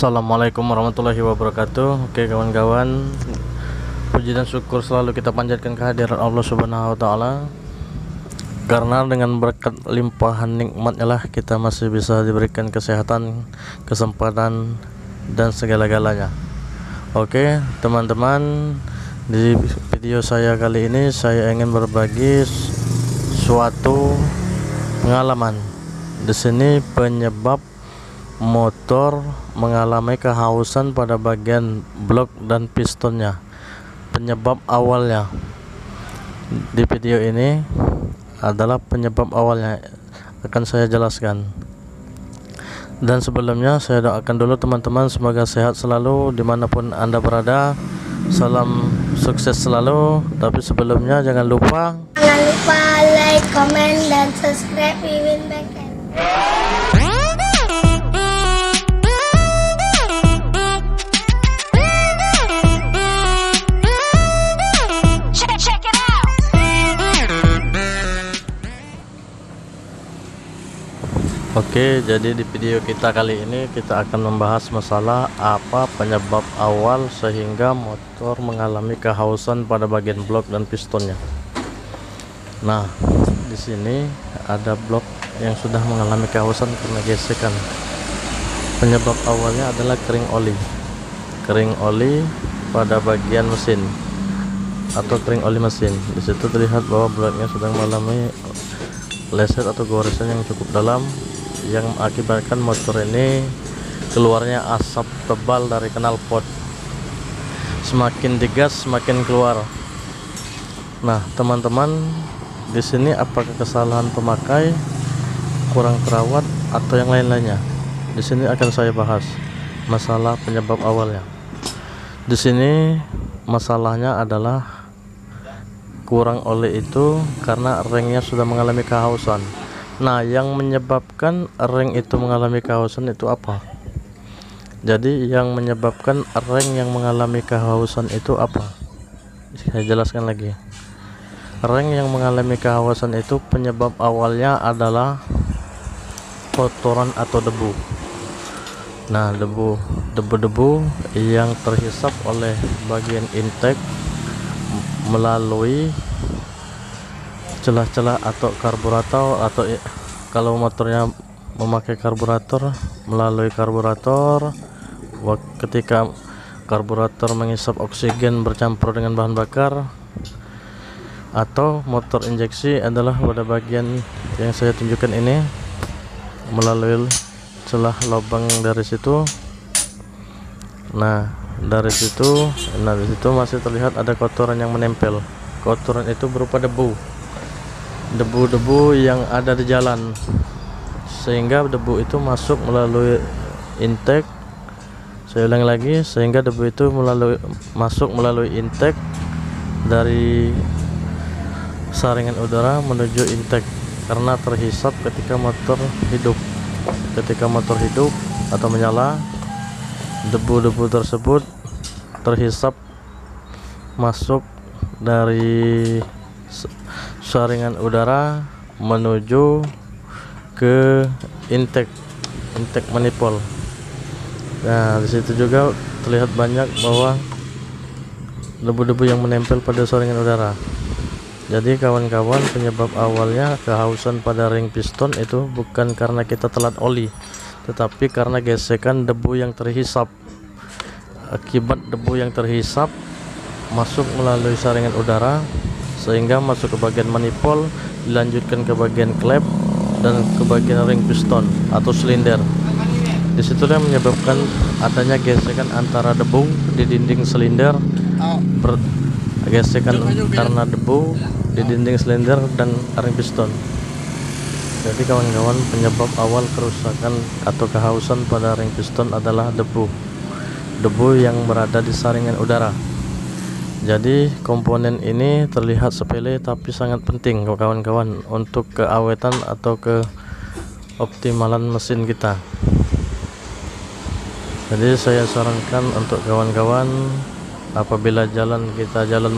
Assalamualaikum warahmatullahi wabarakatuh. Oke kawan-kawan, puji dan syukur selalu kita panjatkan kehadiran Allah Subhanahu wa taala, karena dengan berkat limpahan nikmatnya lah kita masih bisa diberikan kesehatan, kesempatan dan segala-galanya. Oke teman-teman, di video saya kali ini saya ingin berbagi suatu pengalaman. Di sini penyebab motor mengalami kehausan pada bagian blok dan pistonnya. Penyebab awalnya di video ini adalah penyebab awalnya akan saya jelaskan. Dan sebelumnya saya doakan dulu teman-teman semoga sehat selalu dimanapun anda berada. Salam sukses selalu. Tapi sebelumnya jangan lupa like, comment, dan subscribe Wiwin Bengkel. Oke, jadi di video kita kali ini kita akan membahas masalah apa penyebab awal sehingga motor mengalami kehausan pada bagian blok dan pistonnya. Nah, di sini ada blok yang sudah mengalami kehausan karena gesekan. Penyebab awalnya adalah kering oli. Kering oli pada bagian mesin atau kering oli mesin. Di situ terlihat bahwa bloknya sedang mengalami leset atau goresan yang cukup dalam, yang mengakibatkan motor ini keluarnya asap tebal dari knalpot. Semakin digas semakin keluar. Nah teman-teman, di sini apakah kesalahan pemakai, kurang terawat, atau yang lain-lainnya? Di sini akan saya bahas masalah penyebab awalnya. Di sini masalahnya adalah kurang oli itu karena ringnya sudah mengalami kehausan. Nah, yang menyebabkan ring itu mengalami kehausan itu apa? Jadi yang menyebabkan ring yang mengalami kehausan itu apa? Saya jelaskan lagi. Ring yang mengalami kehausan itu penyebab awalnya adalah kotoran atau debu. Nah, debu-debu yang terhisap oleh bagian intake melalui celah-celah atau karburator, atau kalau motornya memakai karburator, melalui karburator. Ketika karburator mengisap oksigen bercampur dengan bahan bakar, atau motor injeksi adalah pada bagian yang saya tunjukkan ini, melalui celah lubang dari situ. Nah dari situ masih terlihat ada kotoran yang menempel. Kotoran itu berupa debu-debu yang ada di jalan, sehingga debu itu masuk melalui intake. Saya ulang lagi, sehingga debu itu masuk melalui intake dari saringan udara menuju intake karena terhisap ketika motor hidup. Ketika motor hidup atau menyala, debu-debu tersebut terhisap masuk dari saringan udara menuju ke intake manifold. Nah, disitu juga terlihat banyak bahwa debu-debu yang menempel pada saringan udara. Jadi kawan-kawan, penyebab awalnya kehausan pada ring piston itu bukan karena kita telat oli, tetapi karena gesekan debu yang terhisap. Akibat debu yang terhisap masuk melalui saringan udara, sehingga masuk ke bagian manifold, dilanjutkan ke bagian klep dan ke bagian ring piston atau silinder. Disitulah yang menyebabkan adanya gesekan antara debu di dinding silinder, gesekan karena debu di dinding silinder dan ring piston. Jadi kawan-kawan, penyebab awal kerusakan atau kehausan pada ring piston adalah debu. debu yang berada di saringan udara. Jadi komponen ini terlihat sepele tapi sangat penting kawan-kawan untuk keawetan atau keoptimalan mesin kita. Jadi saya sarankan untuk kawan-kawan, apabila kita jalan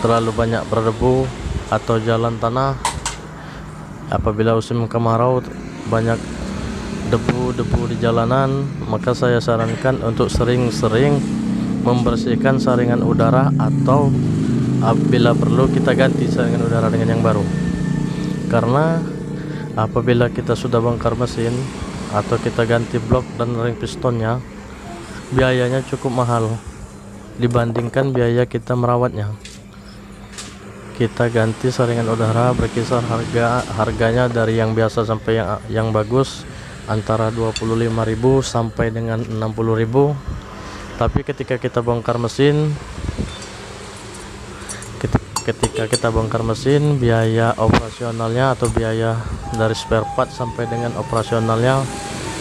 terlalu banyak berdebu atau jalan tanah, apabila musim kemarau banyak debu-debu di jalanan, maka saya sarankan untuk sering-sering membersihkan saringan udara, atau apabila perlu kita ganti saringan udara dengan yang baru. Karena apabila kita sudah bongkar mesin atau kita ganti blok dan ring pistonnya, biayanya cukup mahal dibandingkan biaya kita merawatnya. Kita ganti saringan udara berkisar harganya dari yang biasa sampai yang bagus antara 25.000 sampai dengan 60.000. Tapi ketika kita bongkar mesin, biaya operasionalnya atau biaya dari spare part sampai dengan operasionalnya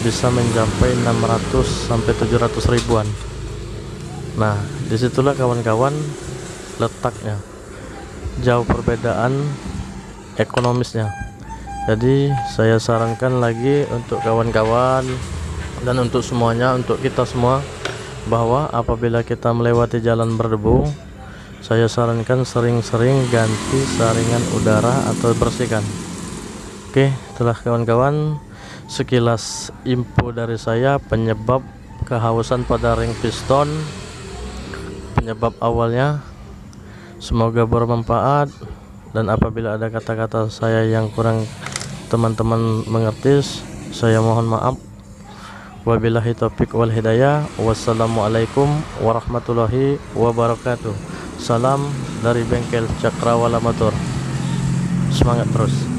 bisa mencapai 600 sampai 700 ribuan. Nah, disitulah kawan-kawan letaknya, jauh perbedaan ekonomisnya. Jadi saya sarankan lagi untuk kawan-kawan dan untuk semuanya, untuk kita semua, bahwa apabila kita melewati jalan berdebu, saya sarankan sering-sering ganti saringan udara atau bersihkan. Oke, itulah kawan-kawan sekilas info dari saya penyebab kehausan pada ring piston, penyebab awalnya. Semoga bermanfaat, dan apabila ada kata-kata saya yang kurang teman-teman mengerti, saya mohon maaf. Wabillahi taufiq wal hidayah. Wassalamualaikum warahmatullahi wabarakatuh. Salam dari bengkel Cakrawala Motor. Semangat terus.